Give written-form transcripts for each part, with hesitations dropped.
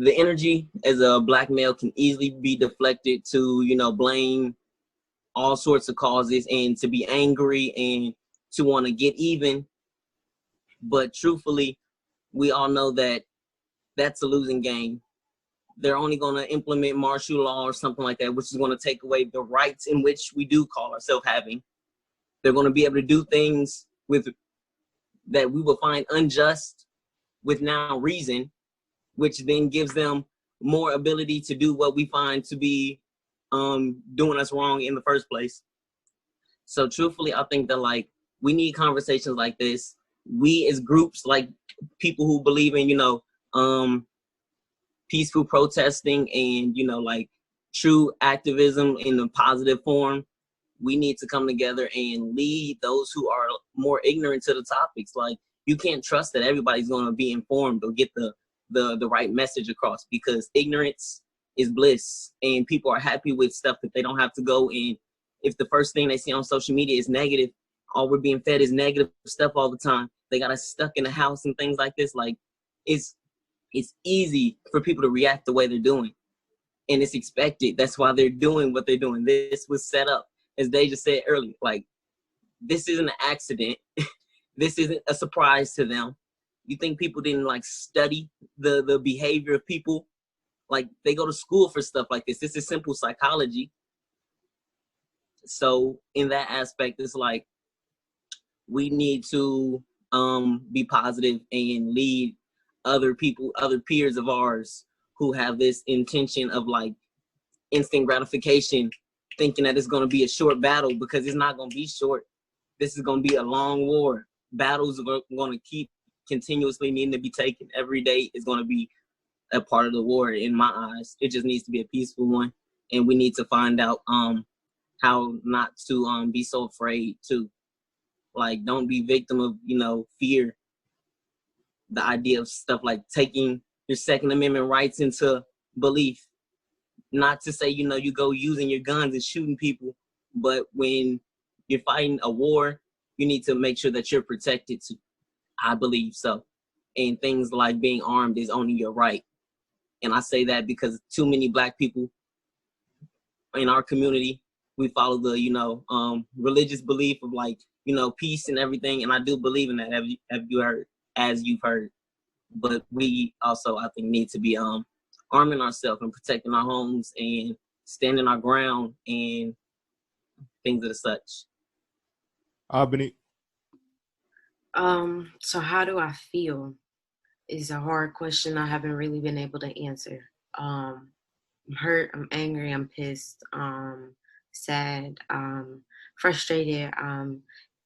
the energy as a black male can easily be deflected to, you know, blame all sorts of causes and to be angry and to want to get even. But truthfully, we all know that that's a losing game. They're only going to implement martial law or something like that, which is going to take away the rights in which we do call ourselves having. They're going to be able to do things with that we will find unjust with now reason, which then gives them more ability to do what we find to be doing us wrong in the first place. So truthfully, I think that like we need conversations like this. We as groups, like people who believe in, you know, peaceful protesting and, you know, like true activism in a positive form, we need to come together and lead those who are more ignorant to the topics. Like, you can't trust that everybody's going to be informed or get the right message across, because ignorance is bliss, and people are happy with stuff that they don't have to go in. If the first thing they see on social media is negative, all we're being fed is negative stuff all the time. They got us stuck in the house and things like this. Like, it's easy for people to react the way they're doing, and it's expected. That's why they're doing what they're doing. This was set up, as they just said earlier. Like, this isn't an accident. This isn't a surprise to them. You think people didn't like study the behavior of people? Like, they go to school for stuff like this. This is simple psychology. So in that aspect, it's like we need to be positive and lead other people, other peers of ours who have this intention of like instant gratification, thinking that it's going to be a short battle, because it's not going to be short. This is going to be a long war. Battles are going to keep continuously needing to be taken. Every day is going to be a part of the war in my eyes. It just needs to be a peaceful one, and we need to find out how not to be so afraid to, like, don't be victim of, you know, fear. The idea of stuff like taking your Second Amendment rights into belief. Not to say, you know, you go using your guns and shooting people, but when you're fighting a war, you need to make sure that you're protected too. I believe so. And things like being armed is only your right. And I say that because too many Black people in our community, we follow the, you know, religious belief of like, you know, peace and everything. And I do believe in that, have you heard, as you've heard. But we also, I think, need to be arming ourselves and protecting our homes and standing our ground and things of the such. Albany. So how do I feel is a hard question I haven't really been able to answer. I'm hurt, I'm angry, I'm pissed, sad, frustrated,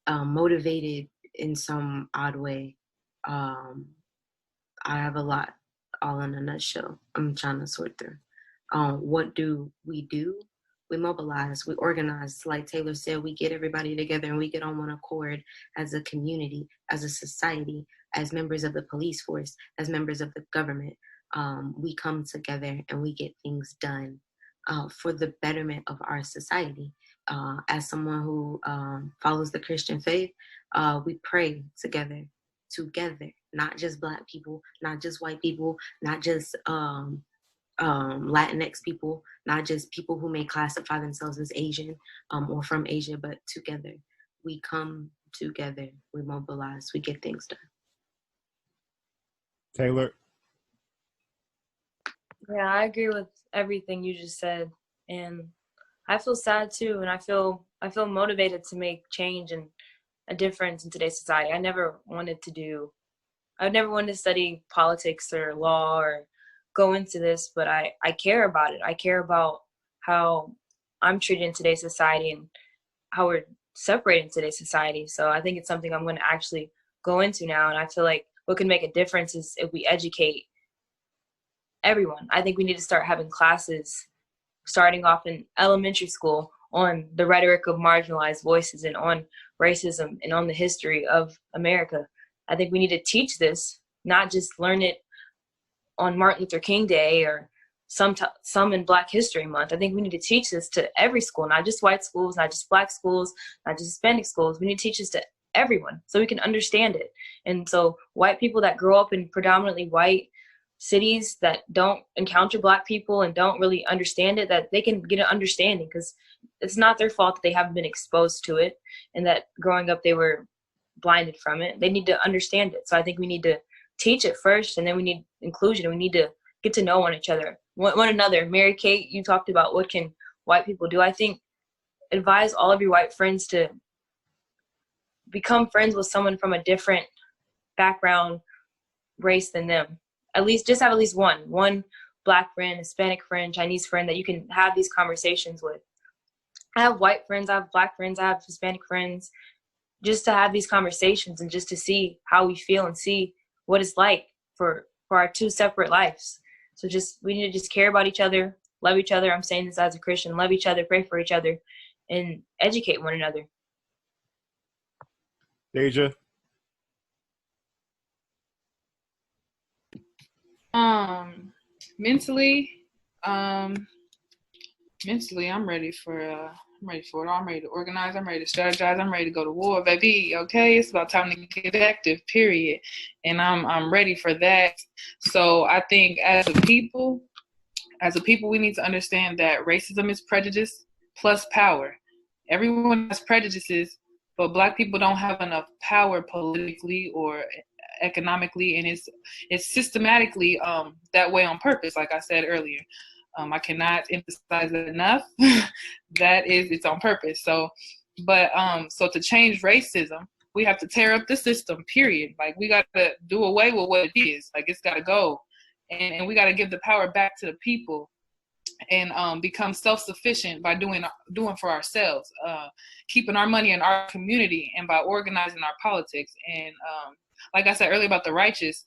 motivated in some odd way. I have a lot, all in a nutshell. I'm trying to sort through. What do? We mobilize, we organize. Like Taylor said, we get everybody together and we get on one accord as a community, as a society, as members of the police force, as members of the government. We come together and we get things done for the betterment of our society. As someone who follows the Christian faith, we pray together, not just Black people, not just white people, not just Latinx people, not just people who may classify themselves as Asian or from Asia, but together. We come together, we mobilize, we get things done. Taylor. Yeah, I agree with everything you just said, and I feel sad too, and I feel motivated to make change and a difference in today's society. I never wanted to study politics or law or go into this, but I care about it. I care about how I'm treated in today's society and how we're separated in today's society. So I think it's something I'm going to actually go into now, and I feel like what can make a difference is if we educate everyone. I think we need to start having classes starting off in elementary school on the rhetoric of marginalized voices and on racism and on the history of America. I think we need to teach this, not just learn it on Martin Luther King Day or some in Black History Month. I think we need to teach this to every school, not just white schools, not just Black schools, not just Hispanic schools. We need to teach this to everyone so we can understand it. And so white people that grow up in predominantly white cities that don't encounter Black people and don't really understand it, that they can get an understanding, because it's not their fault that they haven't been exposed to it and that growing up they were blinded from it. They need to understand it. So I think we need to teach it first, and then we need inclusion, and we need to get to know one another. Mary Kate, you talked about what can white people do. I think advise all of your white friends to become friends with someone from a different background, race than them. At least just have at least one Black friend, Hispanic friend, Chinese friend that you can have these conversations with. I have white friends, I have Black friends, I have Hispanic friends, just to have these conversations and just to see how we feel and see what it's like for our two separate lives. So we need to just care about each other, love each other. I'm saying this as a Christian, love each other, pray for each other, and educate one another. Deja. Mentally, I'm ready for it all. I'm ready to organize. I'm ready to strategize. I'm ready to go to war, baby. Okay, it's about time to get active. Period. And I'm ready for that. So I think as a people, we need to understand that racism is prejudice plus power. Everyone has prejudices, but Black people don't have enough power politically or economically, and it's systematically that way on purpose, like I said earlier. I cannot emphasize that enough. It's on purpose. So to change racism, we have to tear up the system, period. Like, we got to do away with what it is. Like, it's got to go. And we got to give the power back to the people and become self-sufficient by doing for ourselves, keeping our money in our community, and by organizing our politics. And like I said earlier about the righteous,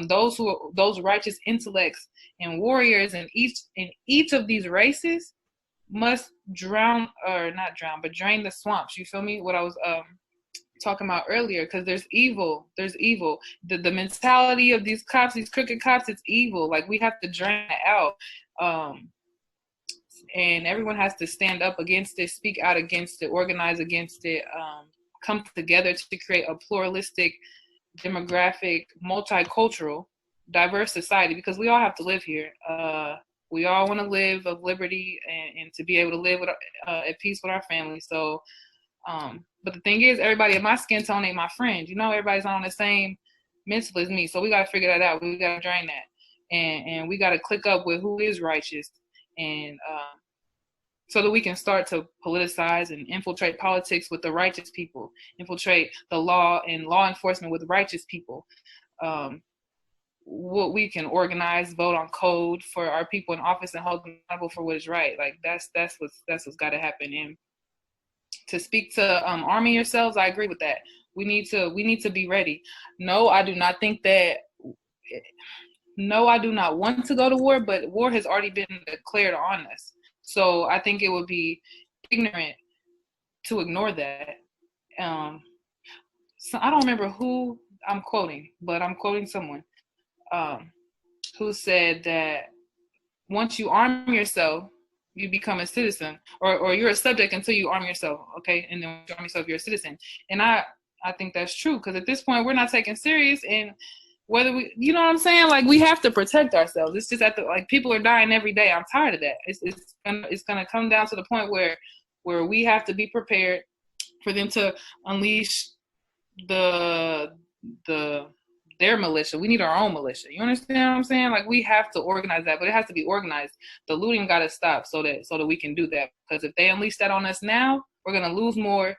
those righteous intellects and warriors in each of these races must drain the swamps. You feel me? What I was talking about earlier, because there's evil. The mentality of these cops, these crooked cops, it's evil. Like, we have to drain it out. And everyone has to stand up against it, speak out against it, organize against it, come together to create a pluralistic, demographic, multicultural, diverse society, because we all have to live here. We all want to live of liberty and to be able to live at peace with our family. So, but the thing is, everybody in my skin tone ain't my friend. Everybody's not on the same mental as me. So we got to figure that out. We got to drain that. And we got to click up with who is righteous, and so that we can start to politicize and infiltrate politics with the righteous people, infiltrate the law and law enforcement with righteous people. What we can organize, vote on code for our people in office and hold them accountable for what is right. Like, that's what's got to happen. And to speak to arming yourselves, I agree with that. We need to be ready. No, I do not want to go to war, but war has already been declared on us. So I think it would be ignorant to ignore that. So I don't remember who I'm quoting, but I'm quoting someone who said that once you arm yourself, you become a citizen, or you're a subject until you arm yourself, okay? And then when you arm yourself, you're a citizen. And I think that's true, because at this point, we're not taken serious, and whether we, you know what I'm saying? Like, we have to protect ourselves. It's just people are dying every day. I'm tired of that. It's gonna come down to the point where we have to be prepared for them to unleash their militia. We need our own militia. You understand what I'm saying? Like, we have to organize that, but it has to be organized. The looting got to stop so that we can do that. Because if they unleash that on us now, we're gonna lose more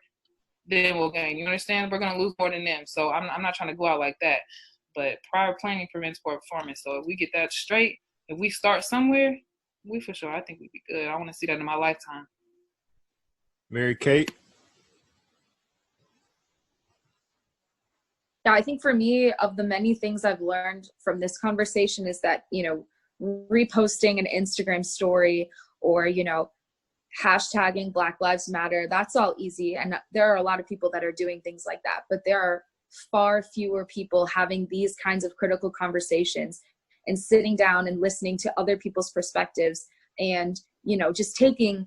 than we'll gain. You understand? We're gonna lose more than them. So I'm not trying to go out like that. But prior planning prevents poor performance. So if we get that straight, if we start somewhere, I think we'd be good. I want to see that in my lifetime. Mary Kate. Yeah, I think for me, of the many things I've learned from this conversation is that, reposting an Instagram story or, hashtagging Black Lives Matter, that's all easy. And there are a lot of people that are doing things like that, but there are far fewer people having these kinds of critical conversations and sitting down and listening to other people's perspectives and, just taking,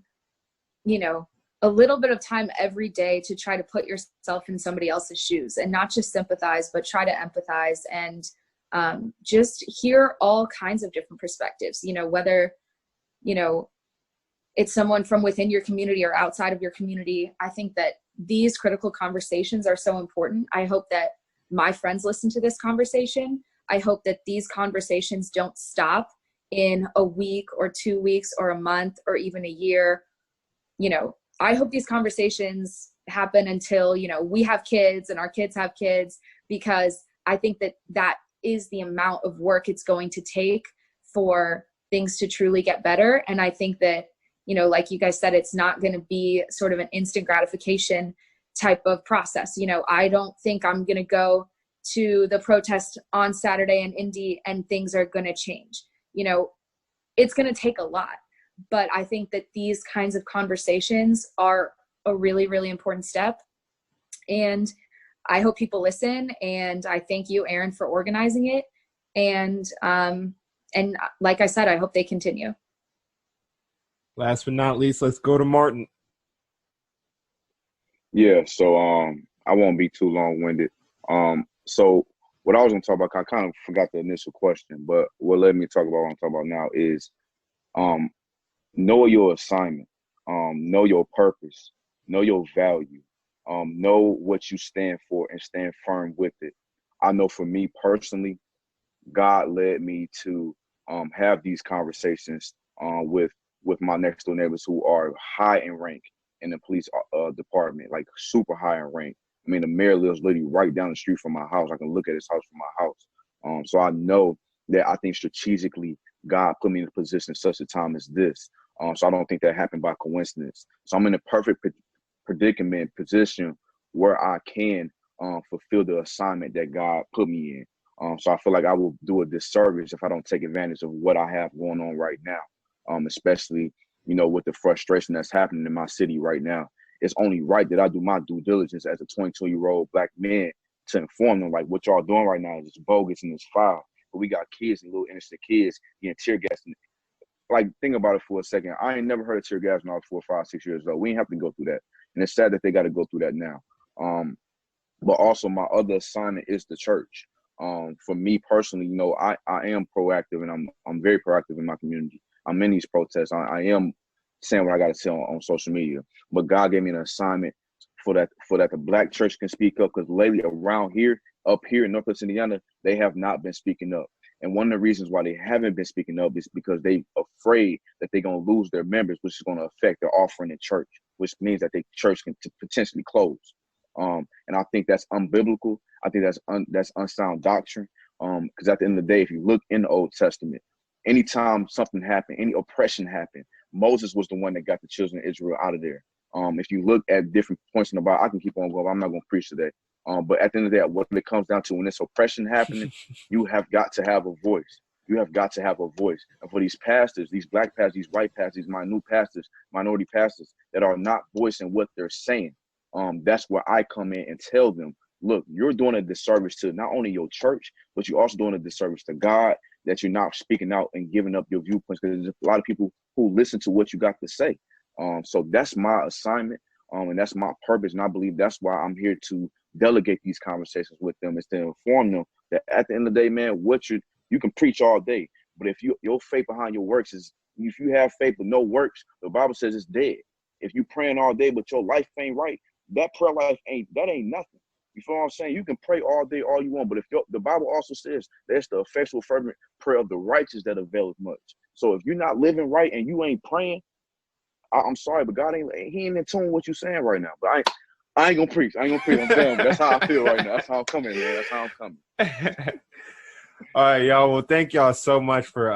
a little bit of time every day to try to put yourself in somebody else's shoes and not just sympathize, but try to empathize and just hear all kinds of different perspectives, whether, it's someone from within your community or outside of your community. I think that these critical conversations are so important. I hope that my friends listen to this conversation. I hope that these conversations don't stop in a week or 2 weeks or a month or even a year. I hope these conversations happen until, we have kids and our kids have kids, because I think that that is the amount of work it's going to take for things to truly get better. And I think that, like you guys said, it's not going to be sort of an instant gratification type of process. I don't think I'm going to go to the protest on Saturday in Indy and things are going to change. It's going to take a lot, but I think that these kinds of conversations are a really, really important step. And I hope people listen. And I thank you, Aaron, for organizing it. And like I said, I hope they continue. Last but not least, let's go to Martin. Yeah, so I won't be too long-winded. So what I was going to talk about, I kind of forgot the initial question, but what led me to talk about what I'm talking about now is know your assignment, know your purpose, know your value, know what you stand for and stand firm with it. I know for me personally, God led me to have these conversations with my next door neighbors who are high in rank in the police department, like super high in rank. I mean, the mayor lives literally right down the street from my house. I can look at his house from my house. So I know that I think strategically God put me in a position at such a time as this. So I don't think that happened by coincidence. So I'm in a perfect predicament position where I can fulfill the assignment that God put me in. So I feel like I will do a disservice if I don't take advantage of what I have going on right now, especially, with the frustration that's happening in my city right now. It's only right that I do my due diligence as a 22-year-old black man to inform them, like, what y'all doing right now is bogus and it's foul. But we got kids and little innocent kids getting tear gassed. Like, think about it for a second. I ain't never heard of tear gas when I was 4, 5, 6 years old. We ain't have to go through that. And it's sad that they got to go through that now. But also my other assignment is the church. For me personally, I am proactive, and I'm very proactive in my community. I'm in these protests. I am saying what I got to say on social media. But God gave me an assignment for that the black church can speak up, because lately around here, up here in Northwest Indiana, they have not been speaking up. And one of the reasons why they haven't been speaking up is because they're afraid that they're going to lose their members, which is going to affect their offering in church, which means that the church can potentially close. And I think that's unbiblical. I think that's unsound doctrine. Because at the end of the day, if you look in the Old Testament, anytime something happened, any oppression happened, Moses was the one that got the children of Israel out of there. If you look at different points in the Bible, I can keep on going. I'm not going to preach today. But at the end of the day, what it comes down to, when this oppression happening, you have got to have a voice. You have got to have a voice. And for these pastors, these black pastors, these white pastors, these minority pastors that are not voicing what they're saying, that's where I come in and tell them, look, you're doing a disservice to not only your church, but you're also doing a disservice to God, that you're not speaking out and giving up your viewpoints, because there's a lot of people who listen to what you got to say. So that's my assignment, and that's my purpose. And I believe that's why I'm here to delegate these conversations with them, is to inform them that at the end of the day, man, you can preach all day, but if your faith behind your works is, if you have faith with no works, the Bible says it's dead. If you praying all day but your life ain't right, that prayer life ain't nothing. You feel what I'm saying? You can pray all day, all you want, but if the Bible also says that's the effectual fervent prayer of the righteous that availeth much. So if you're not living right and you ain't praying, I'm sorry, but God ain't in tune with what you're saying right now. But I ain't gonna preach. I'm telling you, that's how I feel right now. That's how I'm coming, man. That's how I'm coming. All right, y'all. Well, thank y'all so much for